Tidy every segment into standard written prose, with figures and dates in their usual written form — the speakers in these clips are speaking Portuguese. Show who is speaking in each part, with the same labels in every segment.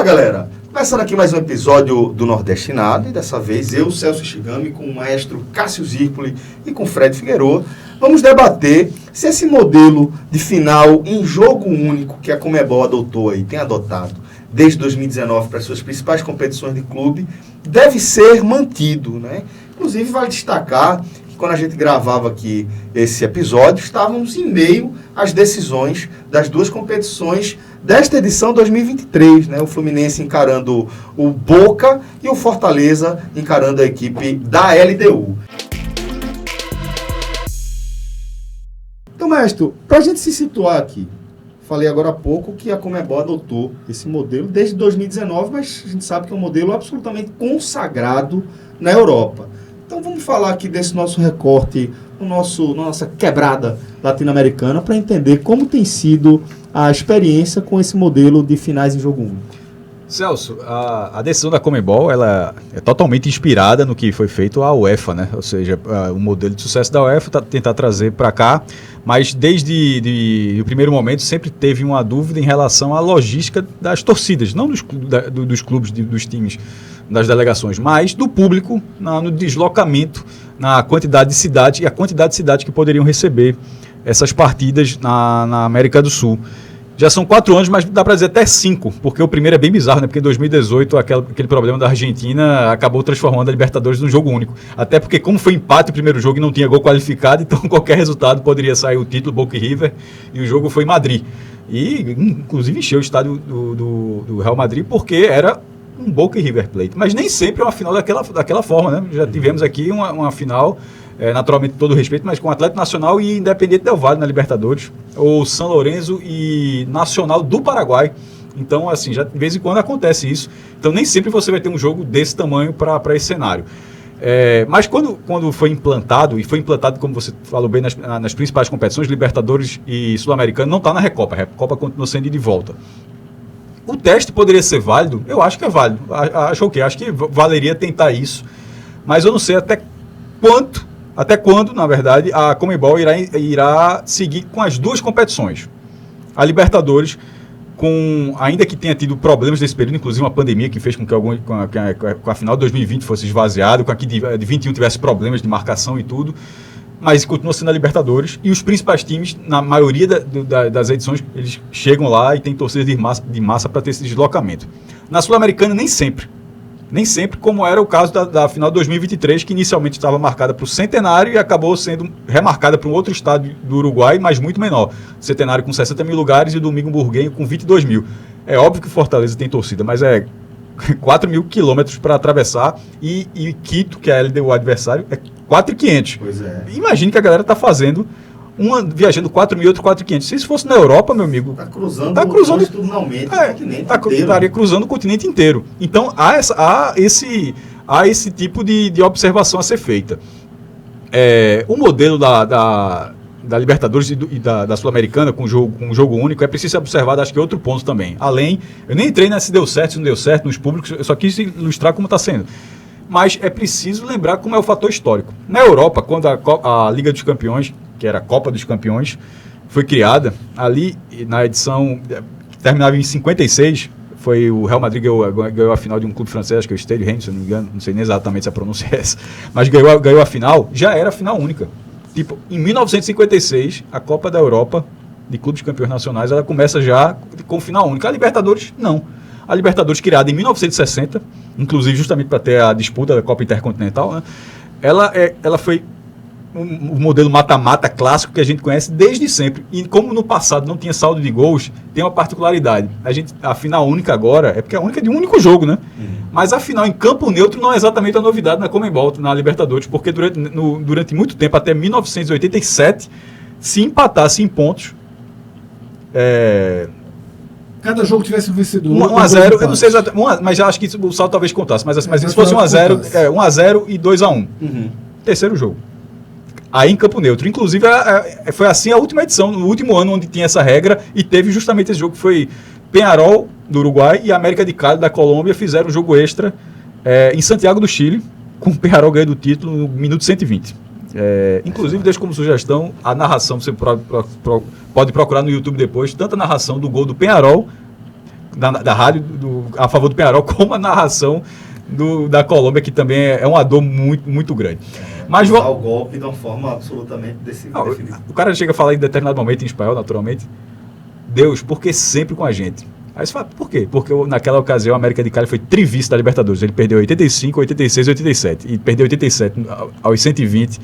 Speaker 1: galera, começando aqui mais um episódio do Nordestinado, e dessa vez eu, Celso Shigami, com o maestro Cássio Zirpoli e com Fred Figueiredo, vamos debater se esse modelo de final em jogo único que a Conmebol adotou e tem adotado desde 2019 para suas principais competições de clube deve ser mantido, né? Inclusive, vale destacar que quando a gente gravava aqui esse episódio, estávamos em meio às decisões das duas competições desta edição 2023, né? O Fluminense encarando o Boca e o Fortaleza encarando a equipe da LDU. Então, mestre, para a gente se situar aqui, falei agora há pouco que a Conmebol adotou esse modelo desde 2019, mas a gente sabe que é um modelo absolutamente consagrado na Europa. Então vamos falar aqui desse nosso recorte, nossa quebrada latino-americana, para entender como tem sido a experiência com esse modelo de finais em jogo único.
Speaker 2: Celso, a decisão da Conmebol ela é totalmente inspirada no que foi feito à UEFA, né? Ou seja, o modelo de sucesso da UEFA tentar trazer para cá, mas desde o primeiro momento sempre teve uma dúvida em relação à logística das torcidas, não dos clubes, dos times, das delegações, mas do público no deslocamento, na quantidade de cidades e a quantidade de cidades que poderiam receber essas partidas na América do Sul. Já são 4 anos, mas dá para dizer até 5, porque o primeiro é bem bizarro, né? Porque em 2018 aquele problema da Argentina acabou transformando a Libertadores num jogo único. Até porque, como foi empate o primeiro jogo e não tinha gol qualificado, então qualquer resultado poderia sair o título, Boca e River, e o jogo foi em Madrid. E, inclusive, encheu o estádio do Real Madrid, porque era um Boca e River Plate. Mas nem sempre é uma final daquela forma, né? Já tivemos aqui uma final, naturalmente com todo respeito, mas com o Atlético Nacional e Independiente Del Valle na Libertadores, ou São Lourenço e Nacional do Paraguai. Então, assim, já de vez em quando acontece isso. Então, nem sempre você vai ter um jogo desse tamanho para esse cenário. Mas quando foi implantado, e foi implantado, como você falou bem, nas principais competições, Libertadores e Sul-Americano, não está na Recopa. A Recopa continua sendo de volta. O teste poderia ser válido? Eu acho que é válido. Acho que valeria tentar isso. Mas eu não sei até quando, na verdade, a Conmebol irá seguir com as duas competições. A Libertadores, ainda que tenha tido problemas desse período, inclusive uma pandemia que fez com que com a final de 2020 fosse esvaziado, com a de 21 tivesse problemas de marcação e tudo, mas continua sendo a Libertadores, e os principais times, na maioria das edições, eles chegam lá e tem torcida de massa para ter esse deslocamento. Na Sul-Americana, nem sempre, como era o caso da final de 2023, que inicialmente estava marcada para o Centenário e acabou sendo remarcada para um outro estádio do Uruguai, mas muito menor. Centenário com 60 mil lugares e o Domingo Burguenho com 22 mil. É óbvio que Fortaleza tem torcida, mas é 4 mil quilômetros para atravessar, e Quito, que é a LDU adversário, é 4.500. Pois é. Imagine que a galera está fazendo viajando 4 mil e outro 4.500. Se isso fosse na Europa, meu amigo, está cruzando o continente inteiro. Estaria cruzando o continente inteiro. Então há esse tipo de observação a ser feita. O modelo da Libertadores e da Sul-Americana com jogo único, é preciso ser observado, acho que outro ponto também. Eu nem entrei se deu certo, se não deu certo nos públicos, eu só quis ilustrar como está sendo. Mas é preciso lembrar como é o fator histórico. Na Europa, quando a Liga dos Campeões, que era a Copa dos Campeões, foi criada, ali na edição que terminava em 56, foi o Real Madrid ganhou a final de um clube francês, que é o Stade Reims, se não me engano, não sei nem exatamente se a pronúncia é essa, mas ganhou a final, já era a final única. Tipo, em 1956, a Copa da Europa, de clubes campeões nacionais, ela começa já com final única. A Libertadores, não. A Libertadores, criada em 1960, inclusive justamente para ter a disputa da Copa Intercontinental, né? Ela foi um modelo mata-mata clássico que a gente conhece desde sempre. E como no passado não tinha saldo de gols, tem uma particularidade. A final única agora é porque é a única de um único jogo, né? Mas a final em campo neutro não é exatamente a novidade na Conmebol, na Libertadores, porque durante muito tempo, até 1987, se empatasse em pontos,
Speaker 3: cada jogo tivesse um vencedor.
Speaker 2: 1-0, eu não sei exatamente, mas já acho que o saldo talvez contasse. Mas se fosse 1-0 e 2-1. Terceiro jogo. Aí em campo neutro. Inclusive, foi assim a última edição, no último ano onde tinha essa regra, e teve justamente esse jogo que foi Peñarol, do Uruguai, e América de Cali, da Colômbia, fizeram um jogo extra em Santiago do Chile, com o Peñarol ganhando o título no minuto 120. Inclusive, deixo como sugestão a narração, você pode procurar no YouTube depois, tanto a narração do gol do Peñarol, da rádio a favor do Peñarol, como a narração da Colômbia, que também é uma dor muito, muito grande. Mas
Speaker 1: usar o golpe de uma forma absolutamente definitiva.
Speaker 2: O cara chega a falar em determinado momento em espanhol, naturalmente, Deus, porque sempre com a gente. Aí você fala, por quê? Porque naquela ocasião a América de Cali foi trivice da Libertadores. Ele perdeu 85, 86 e 87. E perdeu 87 aos 120.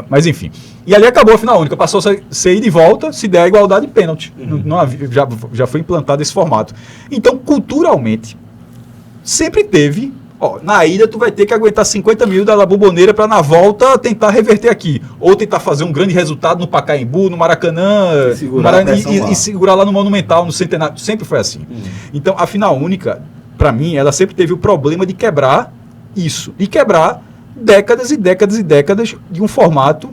Speaker 2: Mas enfim. E ali acabou a final única. Passou a ser ida e volta, se der a igualdade de pênalti. Não havia, já foi implantado esse formato. Então, culturalmente, sempre teve... na ida tu vai ter que aguentar 50 mil da La Bombonera para na volta tentar reverter aqui. Ou tentar fazer um grande resultado no Pacaembu, no Maracanã, e segurar lá no Monumental, no Centenário. Sempre foi assim. Então, a final única, para mim, ela sempre teve o problema de quebrar isso. E quebrar décadas e décadas e décadas de um formato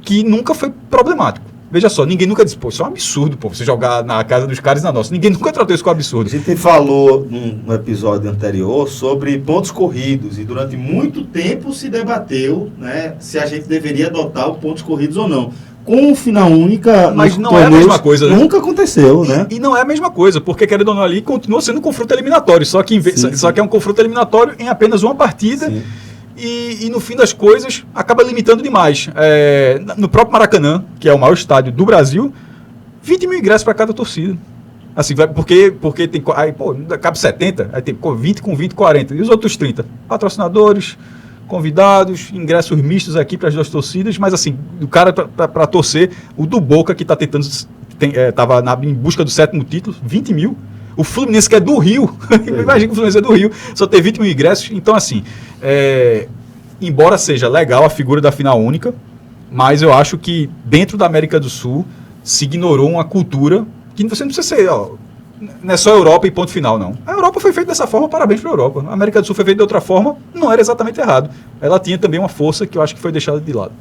Speaker 2: que nunca foi problemático. Veja só, ninguém nunca disse, isso é um absurdo, você jogar na casa dos caras e na nossa. Ninguém nunca tratou isso como absurdo.
Speaker 1: A gente falou no episódio anterior sobre pontos corridos e durante muito tempo se debateu, né, se a gente deveria adotar o pontos corridos ou não. Com final única,
Speaker 2: mas não é a mesma coisa, né?
Speaker 1: Nunca aconteceu, né?
Speaker 2: E não é a mesma coisa, porque querendo ou não ali, continua sendo um confronto eliminatório, só que é um confronto eliminatório em apenas uma partida. Sim. E no fim das coisas, acaba limitando demais. No próprio Maracanã, que é o maior estádio do Brasil, 20 mil ingressos para cada torcida. Assim, porque tem... Aí, cabe 70, aí tem 20 com 20, 40. E os outros 30? Patrocinadores, convidados, ingressos mistos aqui para as duas torcidas, mas assim, o cara para torcer, o do Boca, que está tentando... Estava em busca do 7º título, 20 mil. O Fluminense, que é do Rio, imagina que o Fluminense é do Rio, só tem 20 mil ingressos. Então, assim, embora seja legal a figura da final única, mas eu acho que dentro da América do Sul se ignorou uma cultura que você não precisa ser, não é só Europa e ponto final, não. A Europa foi feita dessa forma, parabéns para a Europa. A América do Sul foi feita de outra forma, não era exatamente errado. Ela tinha também uma força que eu acho que foi deixada de lado.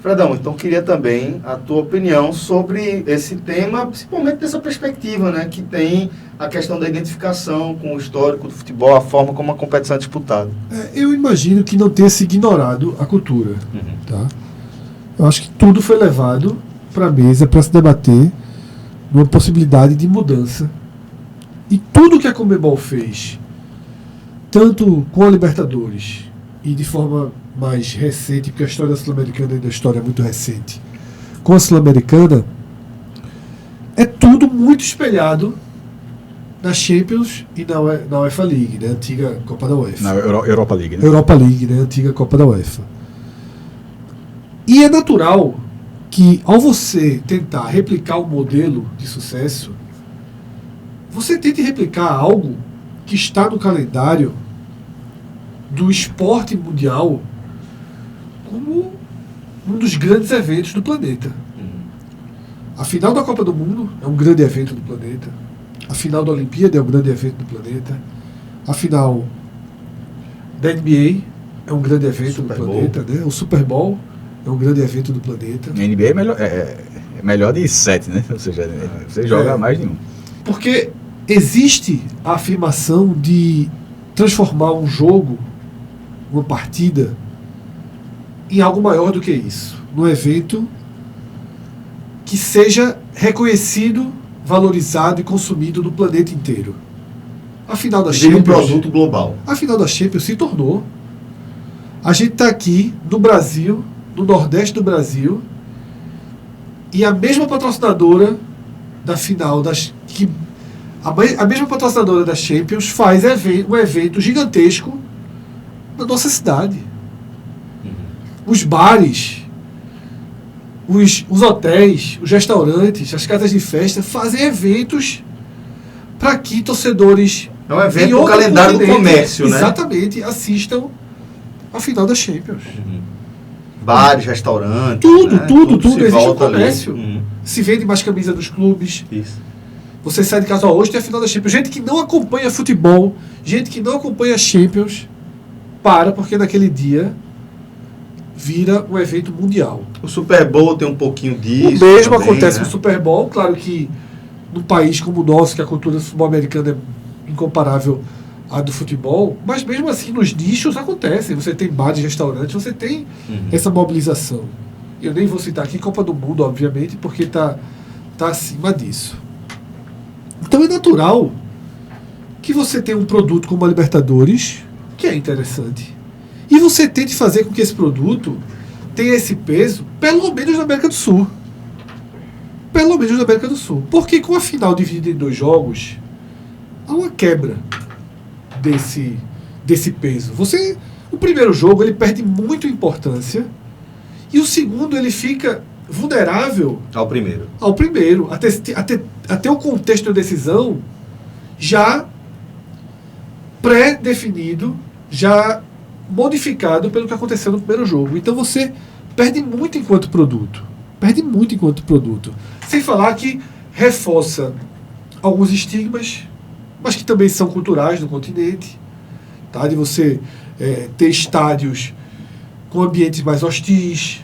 Speaker 1: Fredão, então queria também a tua opinião sobre esse tema, principalmente dessa perspectiva, né, que tem a questão da identificação com o histórico do futebol, a forma como a competição é disputada.
Speaker 3: Eu imagino que não tenha se ignorado a cultura. Tá? Eu acho que tudo foi levado para a mesa para se debater numa possibilidade de mudança. E tudo que a Conmebol fez, tanto com a Libertadores e de forma mais recente, porque a história da Sul-Americana ainda é uma história muito recente, com a Sul-Americana, é tudo muito espelhado na Champions e na UEFA League, né, antiga Copa da UEFA.
Speaker 2: Na Europa League, né?
Speaker 3: Europa League, né, antiga Copa da UEFA. E é natural que, ao você tentar replicar um modelo de sucesso, você tente replicar algo que está no calendário do esporte mundial como um dos grandes eventos do planeta. A final da Copa do Mundo é um grande evento do planeta. A final da Olimpíada é um grande evento do planeta. A final da NBA é um grande evento do planeta. Né? O Super Bowl é um grande evento do planeta.
Speaker 2: A NBA é melhor de 7, né? Ou seja, você joga mais de um.
Speaker 3: Porque existe a afirmação de transformar um jogo, uma partida, em algo maior do que isso. Num evento que seja reconhecido, valorizado e consumido no planeta inteiro. A final da Champions,
Speaker 1: um produto global.
Speaker 3: A final da Champions se tornou. A gente está aqui no Brasil, no Nordeste do Brasil, e a mesma patrocinadora da final a mesma patrocinadora da Champions faz um evento gigantesco na nossa cidade. Os bares, os hotéis, os restaurantes, as casas de festa fazem eventos para que torcedores...
Speaker 1: É um evento no calendário do comércio, né?
Speaker 3: Exatamente, assistam a final da Champions.
Speaker 1: Bares, restaurantes...
Speaker 3: Tudo existe um comércio. Se vende mais camisa dos clubes.
Speaker 1: Isso.
Speaker 3: Você sai de casa, hoje tem a final da Champions. Gente que não acompanha futebol, gente que não acompanha Champions, porque naquele dia vira um evento mundial.
Speaker 1: O Super Bowl tem um pouquinho disso.
Speaker 3: O mesmo
Speaker 1: também,
Speaker 3: acontece
Speaker 1: né?
Speaker 3: no Super Bowl. Claro que num país como o nosso, que a cultura do futebol americano é incomparável à do futebol, mas mesmo assim nos nichos acontece. Você tem bares, restaurantes, você tem essa mobilização. Eu nem vou citar aqui Copa do Mundo, obviamente, porque está acima disso. Então é natural que você tenha um produto como a Libertadores, que é interessante, e você tente fazer com que esse produto tenha esse peso, pelo menos na América do Sul. Pelo menos na América do Sul. Porque com a final dividida em 2 jogos, há uma quebra desse peso. O primeiro jogo ele perde muito importância, e o segundo ele fica vulnerável
Speaker 1: Ao primeiro.
Speaker 3: até o contexto da decisão já pré-definido, já modificado pelo que aconteceu no primeiro jogo. Então você perde muito enquanto produto. Sem falar que reforça alguns estigmas, mas que também são culturais no continente, tá? De você ter estádios com ambientes mais hostis,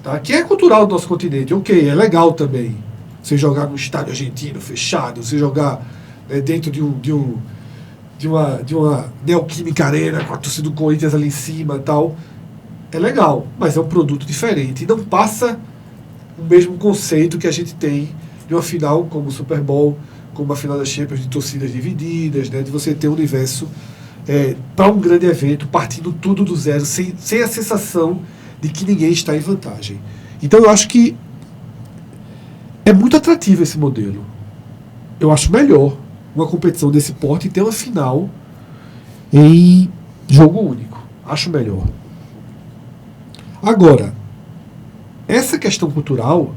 Speaker 3: tá? Que é cultural do nosso continente. Ok, é legal também você jogar num estádio argentino fechado, você jogar dentro de uma Neoquímica Arena com a torcida do Corinthians ali em cima e tal. É legal, mas é um produto diferente e não passa o mesmo conceito que a gente tem de uma final como o Super Bowl, como a final da Champions, de torcidas divididas, né, de você ter um universo para um grande evento, partindo tudo do zero, sem a sensação de que ninguém está em vantagem. Então eu acho que é muito atrativo esse modelo. Eu acho melhor uma competição desse porte e ter uma final em jogo único. Acho melhor. Agora, essa questão cultural,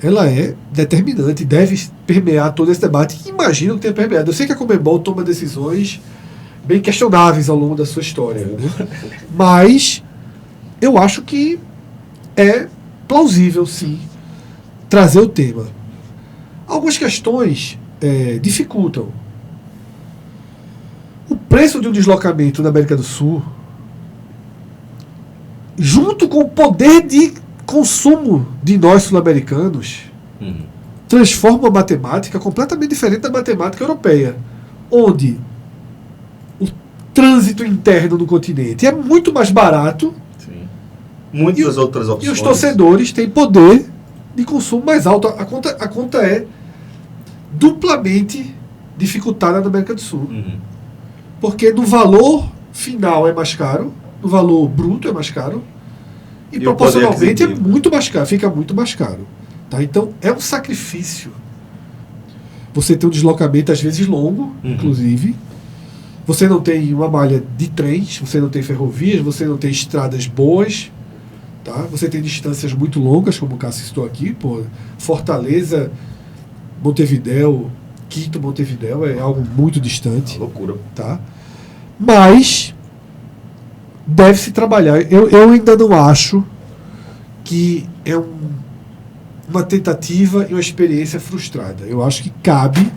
Speaker 3: ela é determinante, deve permear todo esse debate. Imagino que tenha permeado. Eu sei que a Conmebol toma decisões bem questionáveis ao longo da sua história, né? Mas eu acho que é plausível, sim, trazer o tema. Algumas questões dificultam. O preço de um deslocamento na América do Sul, junto com o poder de consumo de nós sul-americanos, transforma a matemática completamente diferente da matemática europeia, onde o trânsito interno do continente é muito mais barato.
Speaker 1: Sim. Muitas outras opções.
Speaker 3: E os torcedores têm poder de consumo mais alto. A conta é duplamente dificultada na América do Sul. Porque no valor final é mais caro, no valor bruto é mais caro, e proporcionalmente é muito mais caro, fica muito mais caro. Tá? Então é um sacrifício você ter um deslocamento às vezes longo, inclusive. Você não tem uma malha de trens, você não tem ferrovias, você não tem estradas boas, tá? Você tem distâncias muito longas, como o Cássio citou aqui, pô, Fortaleza, Montevidéu, Quito, Montevidéu é algo muito distante.
Speaker 1: Loucura.
Speaker 3: Tá? Mas deve-se trabalhar. Eu ainda não acho que é uma tentativa e uma experiência frustrada. Eu acho que cabe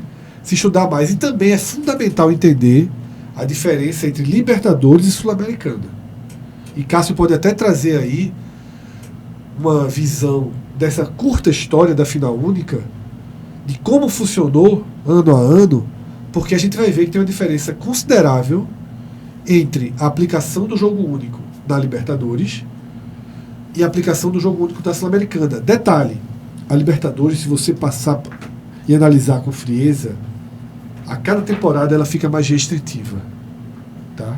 Speaker 3: se estudar mais. E também é fundamental entender a diferença entre Libertadores e Sul-Americana. E Cássio pode até trazer aí uma visão dessa curta história da final única, de como funcionou ano a ano, porque a gente vai ver que tem uma diferença considerável entre a aplicação do jogo único na Libertadores e a aplicação do jogo único da Sul-Americana. Detalhe, a Libertadores, se você passar e analisar com frieza, a cada temporada ela fica mais restritiva. Tá?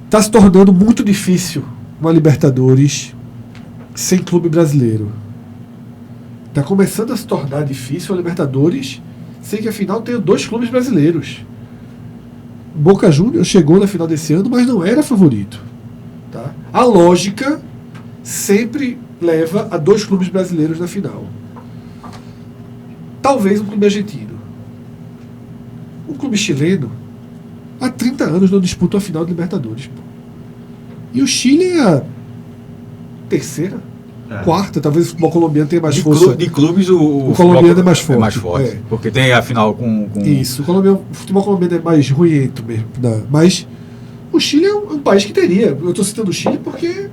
Speaker 3: Tá se tornando muito difícil uma Libertadores sem clube brasileiro. Está começando a se tornar difícil a Libertadores sem que a final tenha 2 clubes brasileiros. Boca Juniors chegou na final desse ano, mas não era favorito. Tá? A lógica sempre leva a 2 clubes brasileiros na final. Talvez um clube argentino. Um clube chileno, há 30 anos não disputa a final de Libertadores. Pô. E o Chile é a terceira, quarta, talvez o futebol colombiano tenha mais força.
Speaker 2: De clubes, o
Speaker 3: colombiano é mais forte.
Speaker 2: É mais forte. Porque tem a final com...
Speaker 3: Isso, o futebol colombiano é mais ruento mesmo. Mas o Chile é um país que teria. Eu estou citando o Chile porque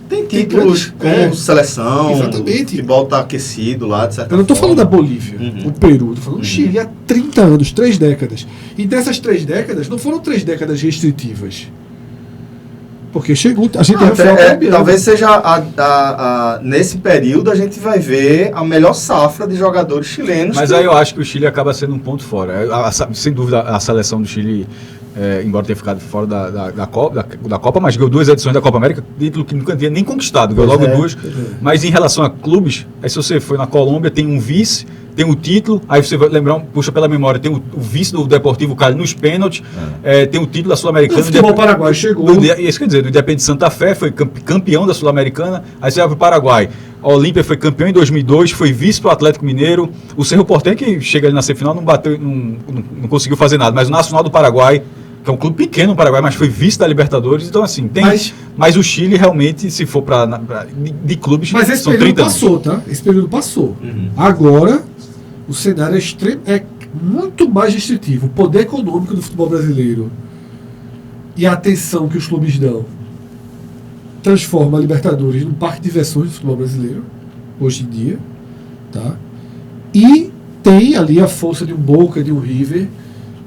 Speaker 1: tem títulos como seleção.
Speaker 3: Exatamente.
Speaker 1: O futebol está aquecido lá, de certa forma.
Speaker 3: Eu não estou falando da Bolívia, o Peru, estou falando do Chile há 30 anos, 3 décadas. E dessas 3 décadas, não foram 3 décadas restritivas. Porque chegou, a gente teve o final colombiano.
Speaker 1: Talvez seja nesse período a gente vai ver a melhor safra de jogadores chilenos.
Speaker 2: Mas aí eu acho que o Chile acaba sendo um ponto fora. Sem dúvida, a seleção do Chile, embora tenha ficado fora da Copa, mas ganhou 2 edições da Copa América, título que nunca tinha nem conquistado, ganhou logo 2. Mas em relação a clubes, aí se você foi na Colômbia, tem um vice, tem o título, aí você vai lembrar, puxa pela memória, tem o vice do Deportivo Cali nos pênaltis, tem o título da Sul-Americana.
Speaker 3: O futebol paraguai chegou.
Speaker 2: Isso quer dizer, do Independiente Santa Fé, foi campeão da Sul-Americana, aí você vai para o Paraguai. A Olímpia foi campeão em 2002, foi vice para o Atlético Mineiro. O Cerro Porteño, que chega ali na semifinal, não bateu, não conseguiu fazer nada, mas o Nacional do Paraguai, que é um clube pequeno no Paraguai, mas foi vice da Libertadores, então assim, tem. Mas o Chile realmente, se for de clubes,
Speaker 3: mas esse
Speaker 2: são
Speaker 3: período
Speaker 2: 30 anos.
Speaker 3: passou, tá? Esse período passou. Agora, o cenário é muito mais restritivo. O poder econômico do futebol brasileiro e a atenção que os clubes dão transforma a Libertadores num parque de diversões do futebol brasileiro, hoje em dia. Tá? E tem ali a força de um Boca, de um River,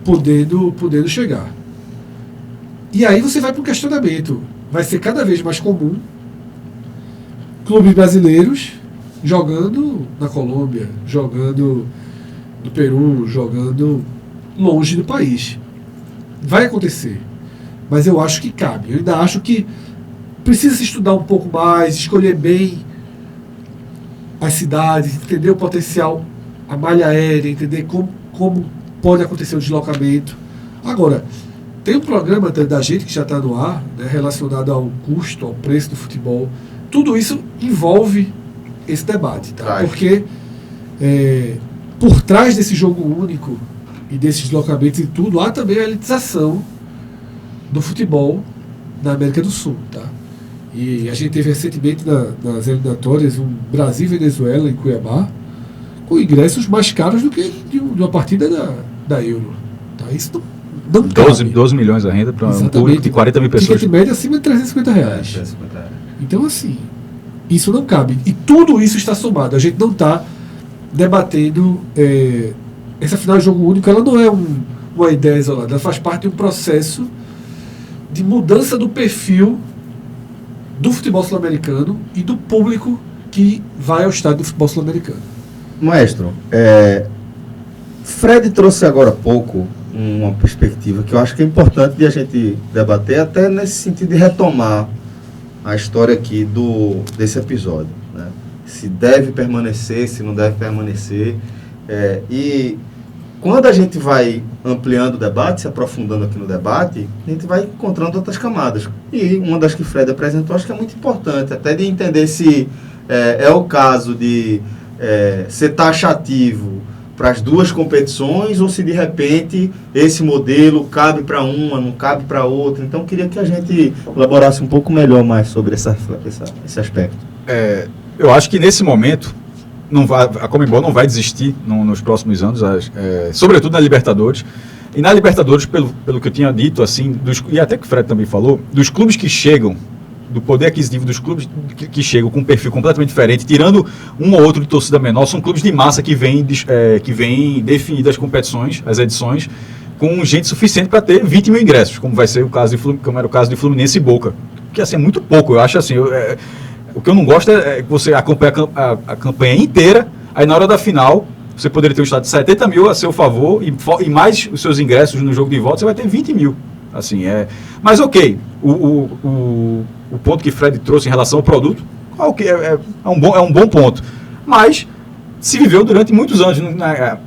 Speaker 3: podendo chegar. E aí você vai para o questionamento. Vai ser cada vez mais comum clubes brasileiros jogando na Colômbia, jogando no Peru, jogando longe do país. Vai acontecer. Mas eu acho que cabe. Eu ainda acho que precisa se estudar um pouco mais, escolher bem as cidades, entender o potencial, a malha aérea, entender como pode acontecer o deslocamento. Agora, tem um programa da gente que já está no ar, né, relacionado ao custo, ao preço do futebol. Tudo isso envolve esse debate, tá? Porque por trás desse jogo único e desses deslocamentos e tudo, há também a elitização do futebol na América do Sul, tá? E a gente teve recentemente nas eliminatórias um Brasil e Venezuela em Cuiabá com ingressos mais caros do que de uma partida da Euro, tá? Isso não
Speaker 2: 12 milhões a renda para um público de 40 mil pessoas.
Speaker 3: Ticket média acima de R$350. Então, assim, isso não cabe. E tudo isso está somado. A gente não está debatendo essa final de jogo único. Ela não é uma ideia isolada. Ela faz parte de um processo de mudança do perfil do futebol sul-americano e do público que vai ao estádio do futebol sul-americano.
Speaker 1: Maestro, Fred trouxe agora há pouco uma perspectiva que eu acho que é importante de a gente debater, até nesse sentido de retomar a história aqui desse episódio, né? Se deve permanecer, se não deve permanecer. E quando a gente vai ampliando o debate, se aprofundando aqui no debate, a gente vai encontrando outras camadas. E uma das que Fred apresentou, acho que é muito importante, até de entender se é o caso de ser taxativo para as duas competições, ou se de repente esse modelo cabe para uma, não cabe para outra. Então, queria que a gente elaborasse um pouco melhor mais sobre esse aspecto.
Speaker 2: Eu acho que nesse momento a Conmebol não vai desistir nos próximos anos, sobretudo na Libertadores. E na Libertadores, pelo que eu tinha dito, assim, e até que o Fred também falou, dos clubes que chegam, do poder aquisitivo dos clubes que chegam com um perfil completamente diferente, tirando um ou outro de torcida menor, são clubes de massa que vêm definir as competições, as edições, com gente suficiente para ter 20 mil ingressos, como era o caso de Fluminense e Boca. Que assim, é muito pouco, eu acho assim. O que eu não gosto é que você acompanha a campanha inteira, aí na hora da final, você poderia ter um estádio de 70 mil a seu favor, e mais os seus ingressos no jogo de volta, você vai ter 20 mil. Assim, mas ok, o ponto que Fred trouxe em relação ao produto é um bom ponto. Mas se viveu durante muitos anos,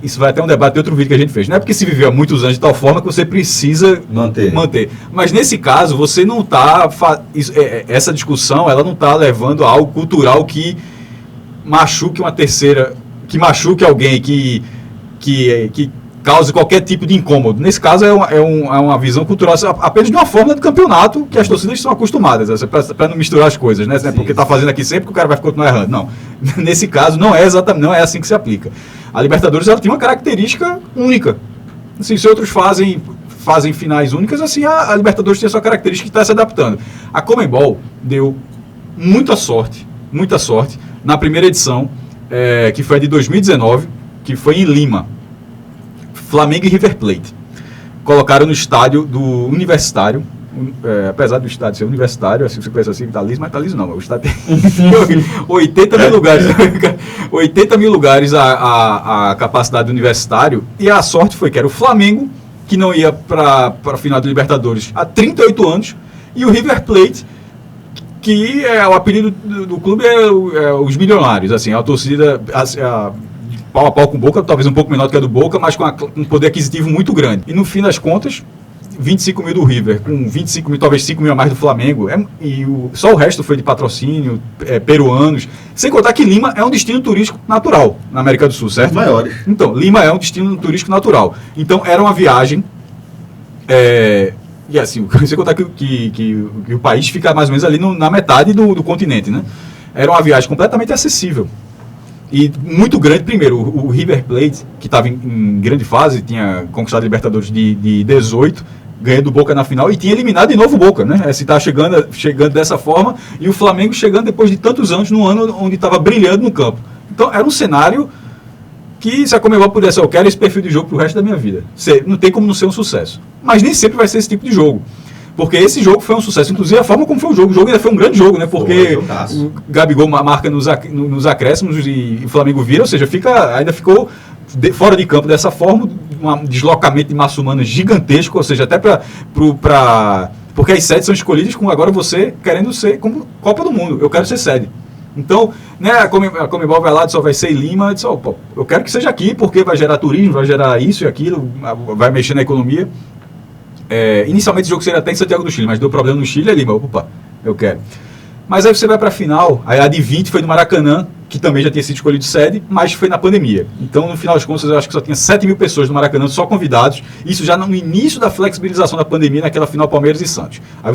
Speaker 2: isso vai até um debate de outro vídeo que a gente fez. Não é porque se viveu há muitos anos de tal forma que você precisa manter. Mas nesse caso, você não está... Essa discussão, ela não está levando a algo cultural que machuque uma terceira... Que machuque alguém, que cause qualquer tipo de incômodo. Nesse caso, é uma visão cultural apenas de uma fórmula de campeonato que as torcidas estão acostumadas, para não misturar as coisas, né? Sim, porque está fazendo aqui sempre que o cara vai continuar errando. Não. Nesse caso, não é assim que se aplica. A Libertadores, ela tem uma característica única. Assim, se outros fazem finais únicas, assim, a Libertadores tem a sua característica que está se adaptando. A Conmebol deu muita sorte na primeira edição, que foi a de 2019, que foi em Lima. Flamengo e River Plate. Colocaram no estádio do Universitário, apesar do estádio ser universitário, assim, você pensa assim, tá liso, mas tá liso não, o estádio tem 80 mil lugares, 80 mil lugares a capacidade do universitário, e a sorte foi que era o Flamengo, que não ia para a final do Libertadores há 38 anos, e o River Plate, que o apelido do clube é os milionários, assim, a torcida pau a pau com o Boca, talvez um pouco menor do que a do Boca, mas com um poder aquisitivo muito grande. E no fim das contas, 25 mil do River, com 25 mil, talvez 5 mil a mais do Flamengo, só o resto foi de patrocínio, peruanos, sem contar que Lima é um destino turístico natural na América do Sul, certo?
Speaker 1: Os maiores.
Speaker 2: Então, Lima é um destino turístico natural. Então, era uma viagem, e assim, sem contar que o país fica mais ou menos ali na metade do continente, né? Era uma viagem completamente acessível. E muito grande, primeiro, o River Plate, que estava em grande fase, tinha conquistado a Libertadores de 18, ganhando o Boca na final, e tinha eliminado de novo o Boca, né? Se está chegando dessa forma, e o Flamengo chegando depois de tantos anos, num ano onde estava brilhando no campo. Então, era um cenário que, se a Conmebol pudesse, eu quero esse perfil de jogo pro resto da minha vida. Não tem como não ser um sucesso. Mas nem sempre vai ser esse tipo de jogo. Porque esse jogo foi um sucesso, inclusive a forma como foi o jogo ainda foi um grande jogo, né? Porque o Gabigol marca nos acréscimos e o Flamengo vira, ou seja, ainda ficou fora de campo dessa forma, um deslocamento de massa humana gigantesco, ou seja, até porque as sedes são escolhidas com agora você querendo ser como Copa do Mundo, eu quero ser sede. Então, né, a Conmebol vai lá, só vai ser em Lima, diz, eu quero que seja aqui, porque vai gerar turismo, vai gerar isso e aquilo, vai mexer na economia. Inicialmente o jogo seria até em Santiago do Chile, mas deu problema no Chile, Lima, eu quero. Mas aí você vai para a final, aí a de 20 foi no Maracanã, que também já tinha sido escolhido sede, mas foi na pandemia. Então, no final das contas, eu acho que só tinha 7 mil pessoas no Maracanã, só convidados, isso já no início da flexibilização da pandemia, naquela final Palmeiras e Santos. Aí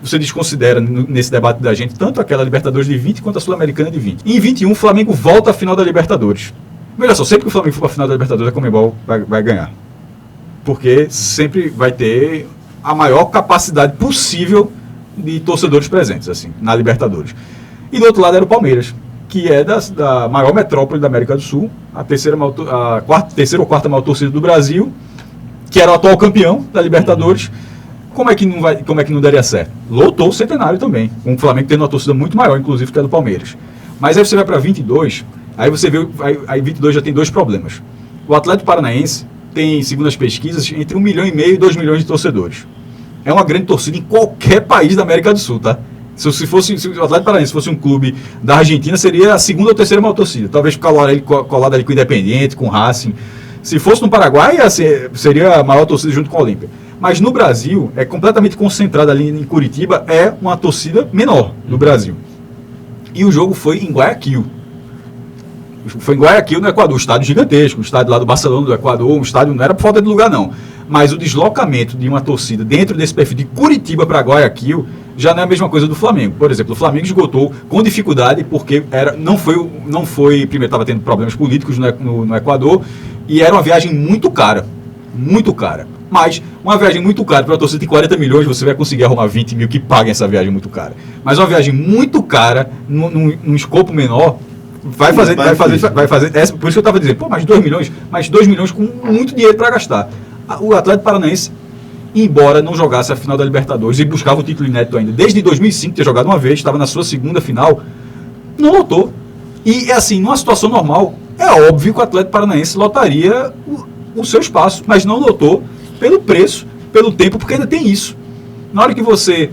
Speaker 2: você desconsidera nesse debate da gente tanto aquela Libertadores de 20 quanto a Sul-Americana de 20. E em 21, o Flamengo volta à final da Libertadores. Veja só, sempre que o Flamengo for para a final da Libertadores, a Conmebol vai ganhar. Porque sempre vai ter a maior capacidade possível de torcedores presentes, assim, na Libertadores. E do outro lado era o Palmeiras, que é da maior metrópole da América do Sul, a terceira ou quarta maior torcida do Brasil, que era o atual campeão da Libertadores. Como é que não daria certo? Lotou o Centenário também, com o Flamengo tendo uma torcida muito maior, inclusive, que a do Palmeiras. Mas aí você vai para 22, aí você vê, aí 22 já tem dois problemas. O Atlético Paranaense tem, segundo as pesquisas, entre 1,5 milhão e 2 milhões de torcedores. É uma grande torcida em qualquer país da América do Sul, tá? Se o Atlético Paranaense fosse um clube da Argentina, seria a segunda ou terceira maior torcida. Talvez colado ali com o Independiente, com o Racing. Se fosse no Paraguai, seria a maior torcida junto com a Olímpia. Mas no Brasil, é completamente concentrada ali em Curitiba, é uma torcida menor do Brasil. E o jogo foi em Guayaquil. Foi em Guayaquil, no Equador, um estádio gigantesco, o estádio lá do Barcelona do Equador, um estádio não era por falta de lugar não, mas o deslocamento de uma torcida dentro desse perfil de Curitiba para Guayaquil já não é a mesma coisa do Flamengo. Por exemplo, o Flamengo esgotou com dificuldade porque não foi primeiro estava tendo problemas políticos no Equador e era uma viagem muito cara, mas uma viagem muito cara para uma torcida de 40 milhões, você vai conseguir arrumar 20 mil que paguem essa viagem muito cara, mas uma viagem muito cara num escopo menor vai fazer, por isso que eu estava dizendo, mais 2 milhões com muito dinheiro para gastar. O Atlético Paranaense, embora não jogasse a final da Libertadores e buscava o título inédito ainda, desde 2005 ter jogado uma vez, estava na sua segunda final, não lotou. E assim, numa situação normal, é óbvio que o Atlético Paranaense lotaria o seu espaço, mas não lotou pelo preço, pelo tempo, porque ainda tem isso. Na hora que você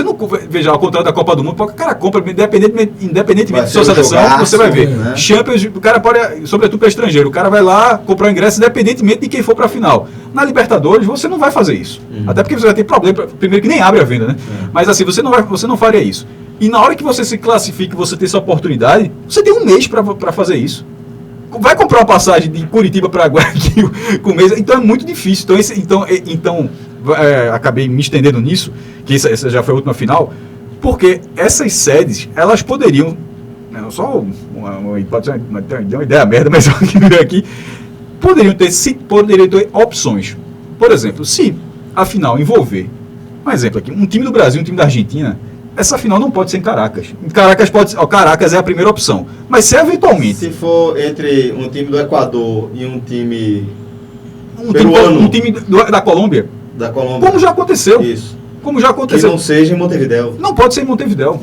Speaker 2: não veja, ao contrário da Copa do Mundo, porque o cara compra, independentemente da sua seleção, você vai ver. Né? Champions, o cara pode, sobretudo para estrangeiro, o cara vai lá comprar o ingresso independentemente de quem for para a final. Na Libertadores, você não vai fazer isso. Até porque você vai ter problema, primeiro que nem abre a venda, né? Mas assim, você não faria isso. E na hora que você se classifica, você tem essa oportunidade, você tem um mês para fazer isso. Vai comprar uma passagem de Curitiba para Guayaquil com um mês, então é muito difícil. Então acabei me estendendo nisso, que essa já foi a última final, porque essas sedes, elas poderiam, só uma ideia merda, mas eu que veio aqui, poderiam ter opções. Por exemplo, se a final envolver, um exemplo aqui, um time do Brasil, um time da Argentina, essa final não pode ser em Caracas. Em Caracas Caracas é a primeira opção. Mas se eventualmente...
Speaker 1: Se for entre um time do Equador e um time peruano...
Speaker 2: Um time da Colômbia,
Speaker 1: Da Colômbia.
Speaker 2: Como já aconteceu.
Speaker 1: Isso.
Speaker 2: Como já
Speaker 1: Que
Speaker 2: aconteceu.
Speaker 1: não seja em Montevidéu.
Speaker 2: Não pode ser em Montevidéu.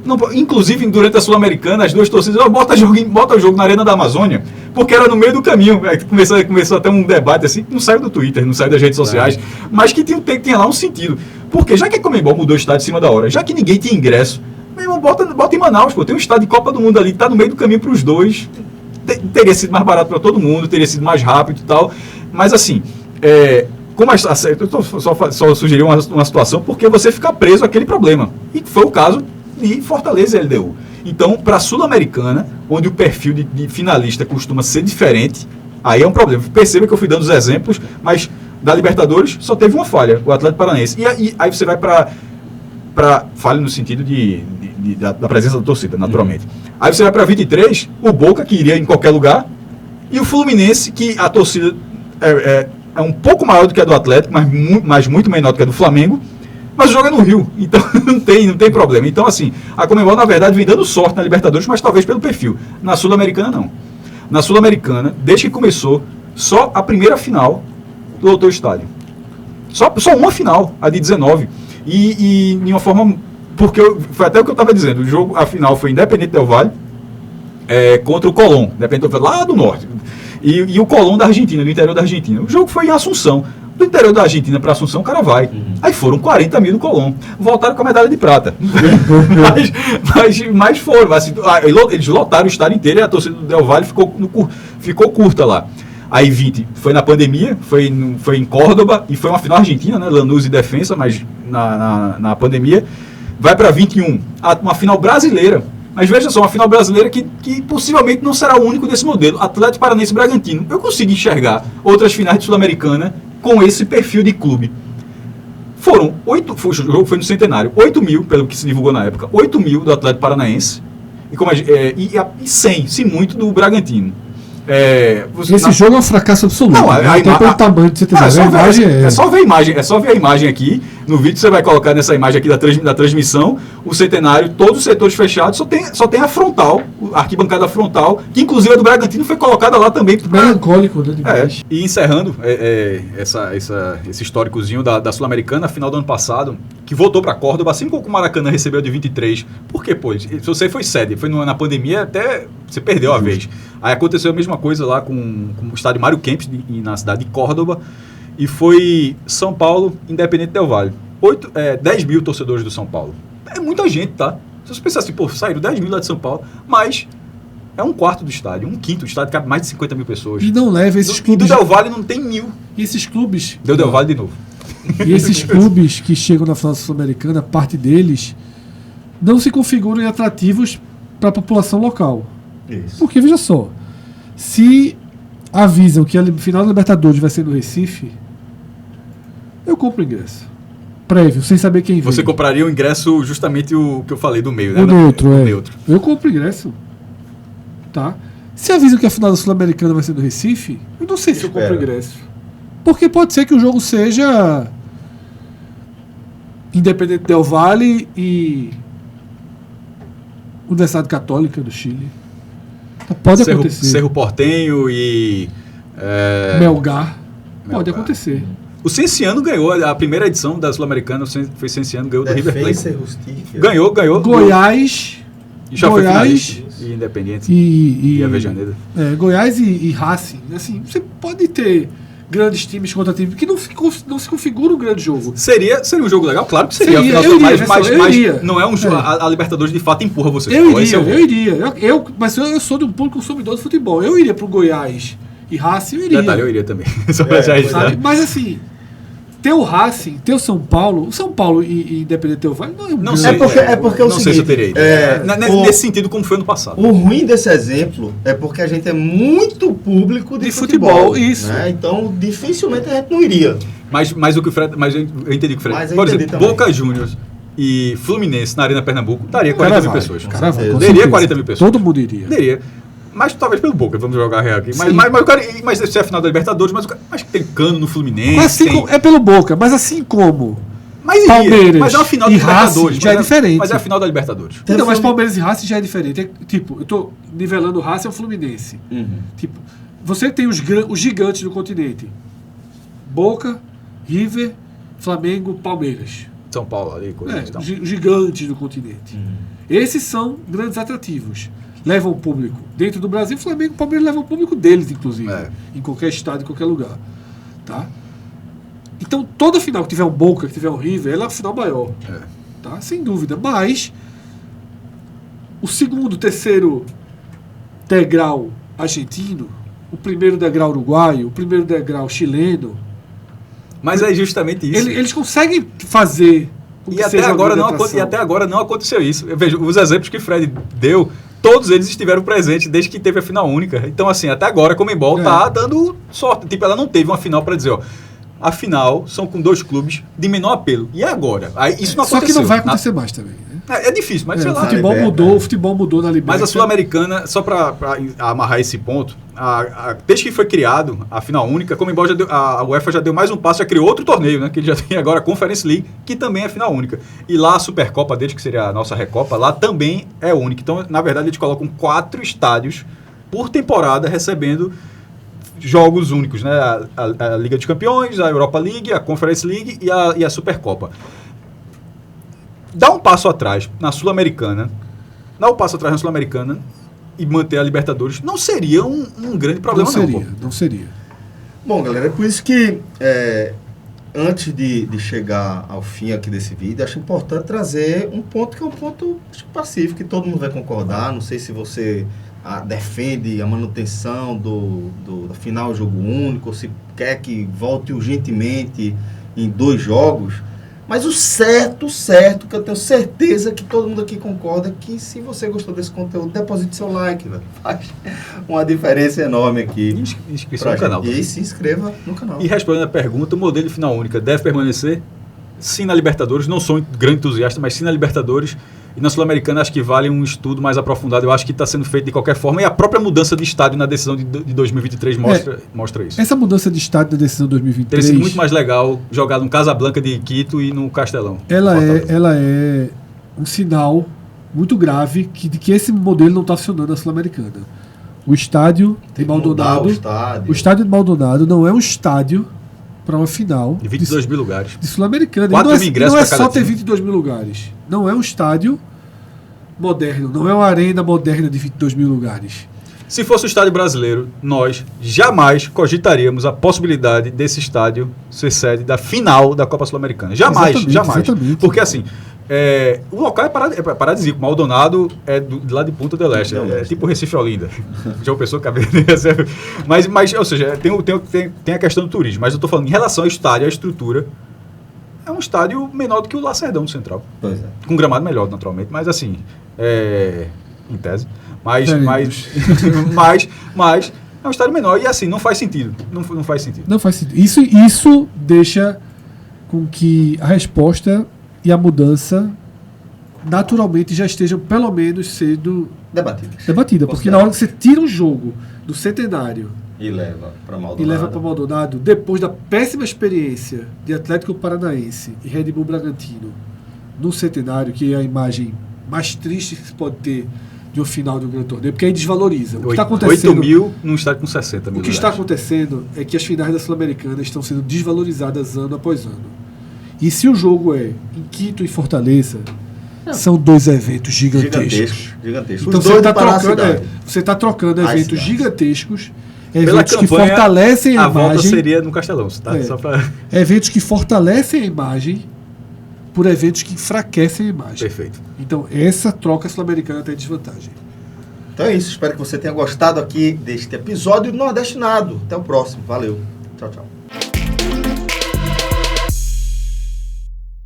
Speaker 2: Não, inclusive, durante a Sul-Americana, as duas torcidas, bota o jogo na Arena da Amazônia, porque era no meio do caminho. Começou até um debate assim, que não saiu do Twitter, não saiu das redes sociais, mas que tinha lá um sentido. Porque já que a Conmebol mudou o estádio em cima da hora, já que ninguém tinha ingresso, meu irmão, bota em Manaus, pô, tem um estádio de Copa do Mundo ali que está no meio do caminho para os dois. Teria sido mais barato para todo mundo, teria sido mais rápido e tal. Mas assim, eu só sugeri uma situação porque você fica preso àquele problema. E foi o caso de Fortaleza e LDU. Então, para a Sul-Americana, onde o perfil de finalista costuma ser diferente, aí é um problema. Perceba que eu fui dando os exemplos, mas da Libertadores só teve uma falha, o Atlético Paranaense. E aí você vai para falha no sentido da presença da torcida, naturalmente. Aí você vai para 23, o Boca, que iria em qualquer lugar, e o Fluminense, que a torcida é um pouco maior do que a do Atlético, mas muito menor do que a do Flamengo, mas o jogo é no Rio, então não tem problema. Então, assim, a Conmebol, na verdade, vem dando sorte na Libertadores, mas talvez pelo perfil. Na Sul-Americana, não. Na Sul-Americana, desde que começou, só a primeira final lotou o estádio. Só uma final, a de 19. E de uma forma... Porque foi até o que eu estava dizendo, a final foi Independente Del Valle contra o Colón, Independente Del Valle, lá do norte. E o Colón da Argentina, do interior da Argentina. O jogo foi em Assunção. Do interior da Argentina para Assunção, o cara vai. Aí foram 40 mil do Colón. Voltaram com a medalha de prata. mas foram. Assim, eles lotaram o estádio inteiro e a torcida do Del Valle ficou curta lá. Aí 20 foi na pandemia, foi em Córdoba, e foi uma final argentina, né? Lanús e Defensa, mas na pandemia. Vai para 21, uma final brasileira. Mas veja só, uma final brasileira que possivelmente não será o único desse modelo. Atlético Paranaense e Bragantino. Eu consigo enxergar outras finais de Sul-Americana com esse perfil de clube. O jogo foi no Centenário, 8 mil, pelo que se divulgou na época, 8 mil do Atlético Paranaense e 100, se muito, do Bragantino.
Speaker 3: Esse jogo é um fracasso absoluto.
Speaker 2: Não,
Speaker 3: até pelo tamanho de Centenário.
Speaker 2: É só ver a imagem aqui. No vídeo você vai colocar nessa imagem aqui da transmissão, o Centenário, todos os setores fechados, só tem a frontal, a arquibancada frontal, que inclusive a do Bragantino foi colocada lá também.
Speaker 3: Melancólico, né? Demais.
Speaker 2: E encerrando esse históricozinho da Sul-Americana, final do ano passado, que voltou para Córdoba, assim como o Maracanã recebeu de 23. Por quê, pô? Se você foi sede, foi na pandemia, até você perdeu a vez. Aí aconteceu a mesma coisa lá com o estádio Mário Kempes, na cidade de Córdoba, e foi São Paulo, Independente Del Valle. 10 mil torcedores do São Paulo. É muita gente, tá? Se você pensar assim, pô, saíram 10 mil lá de São Paulo, mas é um quarto do estádio, um quinto do estádio, cabe mais de 50 mil pessoas.
Speaker 3: E não leva esses clubes...
Speaker 2: E do Del Valle não tem 1.000.
Speaker 3: E esses clubes...
Speaker 2: Deu Del Valle de novo.
Speaker 3: E esses clubes que chegam na final sul-americana, parte deles não se configuram atrativos para a população local.
Speaker 1: Isso.
Speaker 3: Porque, veja só, se avisam que a final da Libertadores vai ser no Recife, eu compro o ingresso. Prévio, sem saber quem vem.
Speaker 2: Você compraria o ingresso justamente o que eu falei do meio, né?
Speaker 3: O neutro,
Speaker 2: o neutro.
Speaker 3: Eu compro o ingresso. Tá? Se avisam que a final da Sul-Americana vai ser no Recife, eu não sei se eu compro o ingresso. Porque pode ser que o jogo seja Independente Del Valle e Universidade Católica do Chile. Pode acontecer.
Speaker 2: Cerro Porteño e...
Speaker 3: Melgar. Pode acontecer.
Speaker 2: O Cienciano ganhou a primeira edição da Sul-Americana, foi Cienciano, ganhou do River Plate. Ganhou.
Speaker 3: Goiás.
Speaker 2: E já foi finalista. E Independiente. E Avejaneira.
Speaker 3: Goiás e Racing. Assim, você pode ter grandes times contra times que não se configura um grande jogo.
Speaker 2: Seria um jogo legal? Claro que seria. Mas não é um jogo. A Libertadores de fato empurra você.
Speaker 3: Eu iria. Mas eu sou de um público consumidor de futebol. Eu iria pro Goiás e Racing, eu iria.
Speaker 2: Detalhe, eu iria também.
Speaker 3: Mas assim, ter o Racing, ter o São Paulo e Independente Del Valle não é um
Speaker 1: não sei. É porque é o
Speaker 2: não
Speaker 1: seguinte,
Speaker 2: sei se eu teria ido. Nesse sentido, como foi no passado.
Speaker 1: O ruim desse exemplo é porque a gente é muito público de futebol.
Speaker 3: Isso.
Speaker 1: Né? Então, dificilmente a gente não iria.
Speaker 2: Mas o que o Fred. Mas eu entendi que o Fred. Por exemplo, também. Boca Juniors e Fluminense na Arena Pernambuco daria 40 mil pessoas. Daria 40 mil pessoas.
Speaker 3: Todo mundo iria.
Speaker 2: Daria. Mas talvez pelo Boca, vamos jogar real aqui. Mas se é a final da Libertadores, mas tem Cano no Fluminense.
Speaker 3: É pelo Boca, mas assim como
Speaker 2: Palmeiras, mas é uma final da Libertadores.
Speaker 3: Já é diferente.
Speaker 2: Mas é a final da Libertadores.
Speaker 3: Então, mas Palmeiras e Racing já é diferente. Eu tô nivelando o Racing ao Fluminense. Você tem os gigantes do continente. Boca, River Flamengo, Palmeiras.
Speaker 2: São Paulo ali, coisa
Speaker 3: Os gigantes do continente. Esses são grandes atrativos. Levam o público. Dentro do Brasil, Flamengo e Palmeiras levam o público deles, inclusive. Em qualquer estado, em qualquer lugar. Tá? Então, toda final que tiver um Boca, que tiver um River, ela é a final maior. Tá? Sem dúvida. Mas, o segundo, terceiro degrau argentino, o primeiro degrau uruguaio, o primeiro degrau chileno...
Speaker 2: Mas é justamente isso.
Speaker 3: Eles conseguem fazer...
Speaker 2: E até agora não aconteceu isso. Eu vejo os exemplos que Fred deu, todos eles estiveram presentes desde que teve a final única. Então, assim, até agora a Conmebol tá dando sorte. Tipo, ela não teve uma final para dizer, ó, a final são com 2 clubes de menor apelo. E agora? Aí, isso não aconteceu.
Speaker 3: Só que não vai acontecer mais também. Né?
Speaker 2: É difícil, mas sei lá.
Speaker 3: O futebol mudou na Libertadores.
Speaker 2: Mas a Sul-Americana, só para amarrar esse ponto, desde que foi criado a final única, a Conmebol a UEFA já deu mais um passo, já criou outro torneio, né? Que ele já tem agora a Conference League, que também é final única. E lá a Supercopa deles, que seria a nossa Recopa, lá também é única. Então, na verdade, eles colocam 4 estádios por temporada recebendo jogos únicos, né? A Liga dos Campeões, a Europa League, a Conference League e a Supercopa. Dar um passo atrás na Sul-Americana, e manter a Libertadores não seria um grande problema,
Speaker 3: não seria.
Speaker 1: Bom, galera, é por isso que antes de chegar ao fim aqui desse vídeo, acho importante trazer um ponto que é um ponto pacífico, que todo mundo vai concordar. Não sei se você defende a manutenção da final jogo único, ou se quer que volte urgentemente em 2 jogos. Mas o certo, que eu tenho certeza que todo mundo aqui concorda, é que se você gostou desse conteúdo, deposite seu like, velho. Faz uma diferença enorme aqui.
Speaker 2: Inscrição no canal.
Speaker 1: E se inscreva no canal.
Speaker 2: E respondendo a pergunta, o modelo de final única deve permanecer? Sim, na Libertadores. Não sou um grande entusiasta, mas sim na Libertadores. E na Sul-Americana acho que vale um estudo mais aprofundado. Eu acho que está sendo feito de qualquer forma. E a própria mudança de estádio na decisão de 2023 mostra isso.
Speaker 3: Essa mudança de estádio na decisão de 2023...
Speaker 2: Teria sido muito mais legal jogar no Casablanca de Quito e no Castelão.
Speaker 3: Ela é um sinal muito grave de que esse modelo não está funcionando na Sul-Americana. O estádio de Maldonado... O estádio de Maldonado não é um estádio para uma final
Speaker 2: de 22 mil lugares
Speaker 3: de Sul-Americana.
Speaker 2: Não é
Speaker 3: só ter 22 mil lugares. Não é um estádio moderno. Não é uma arena moderna de 22 mil lugares.
Speaker 2: Se fosse o estádio brasileiro, nós jamais cogitaríamos a possibilidade desse estádio ser sede da final da Copa Sul-Americana. Jamais.
Speaker 3: Exatamente.
Speaker 2: Porque assim, o local é paradisíaco. Maldonado é de lá de Punta del Este. É tipo Recife Olinda. Já pensou que mas, ou seja, tem a questão do turismo. Mas eu estou falando em relação ao estádio, à estrutura. É um estádio menor do que o Lacerdão do Central.
Speaker 1: Pois é.
Speaker 2: Com gramado melhor, naturalmente. Mas assim, em tese. Mas é um estádio menor. E assim, não faz sentido. Não faz sentido.
Speaker 3: Não faz sentido. Isso deixa com que a resposta e a mudança naturalmente já estejam pelo menos sendo debatida. Porque na hora que você tira um jogo do Centenário
Speaker 1: e leva para
Speaker 3: Maldonado, depois da péssima experiência de Atlético Paranaense e Red Bull Bragantino no Centenário, que é a imagem mais triste que se pode ter de um final de um grande torneio, porque aí desvaloriza. O que está acontecendo,
Speaker 2: 8 mil num estádio com 60 mil.
Speaker 3: O que está acontecendo é que as finais da Sul-Americana estão sendo desvalorizadas ano após ano. E se o jogo é em Quito e Fortaleza, são 2 eventos gigantescos. Então você está trocando eventos gigantescos, eventos que fortalecem a imagem.
Speaker 2: Volta seria no Castelão.
Speaker 3: Eventos que fortalecem a imagem por eventos que enfraquecem a imagem.
Speaker 2: Perfeito.
Speaker 3: Então essa troca sul-americana tem desvantagem.
Speaker 1: Então é isso. Espero que você tenha gostado aqui deste episódio do Nordestinado. Até o próximo. Valeu. Tchau, tchau.